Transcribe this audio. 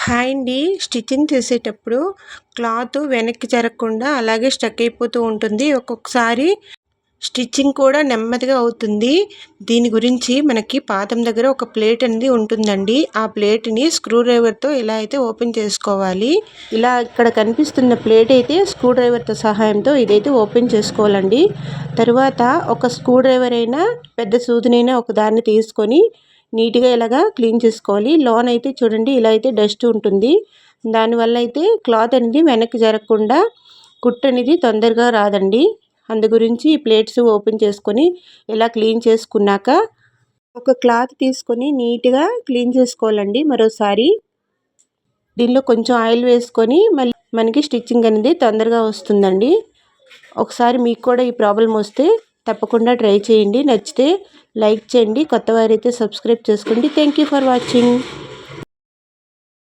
Hi అండి. Stitching చేసేటప్పుడు cloth వెనక్కి జరగకుండా అలాగే స్టక్ అయిపోతూ ఉంటుంది. ఒక్కొక్కసారి స్టిచ్చింగ్ కూడా నెమ్మదిగా అవుతుంది. దీని గురించి మనకి పాదం దగ్గర ఒక ప్లేట్ అనేది ఉంటుందండి. ఆ ప్లేట్‌ని స్క్రూ డ్రైవర్‌తో ఇలా అయితే ఓపెన్ చేసుకోవాలి. ఇలా ఇక్కడ కనిపిస్తున్న ప్లేట్ అయితే స్క్రూ డ్రైవర్‌తో సహాయంతో ఇదైతే ఓపెన్ చేసుకోవాలండి. తరువాత ఒక స్క్రూ డ్రైవర్ అయినా పెద్ద సూదినైనా ఒక దాన్ని తీసుకొని నీట్‌గా ఇలాగా క్లీన్ చేసుకోవాలి. లోన అయితే చూడండి ఇలా అయితే డస్ట్ ఉంటుంది. దానివల్ల అయితే క్లాత్ అనేది వెనక్కి జరగకుండా కుట్టు అనేది తొందరగా రాదండి. అందు గురించి ఈ ప్లేట్స్ ఓపెన్ చేసుకొని ఇలా క్లీన్ చేసుకున్నాక ఒక క్లాత్ తీసుకొని నీట్‌గా క్లీన్ చేసుకోవాలండి మరోసారి. దీనిలో కొంచెం ఆయిల్ వేసుకొని మళ్ళీ మనకి స్టిచ్చింగ్ అనేది తొందరగా వస్తుందండి. ఒకసారి మీకు కూడా ఈ ప్రాబ్లమ్ వస్తే తప్పకుండా ట్రై చేయండి. నచ్చితే లైక్ చేయండి. కొత్తవారైతే సబ్స్క్రైబ్ చేసుకోండి. Thank you for watching.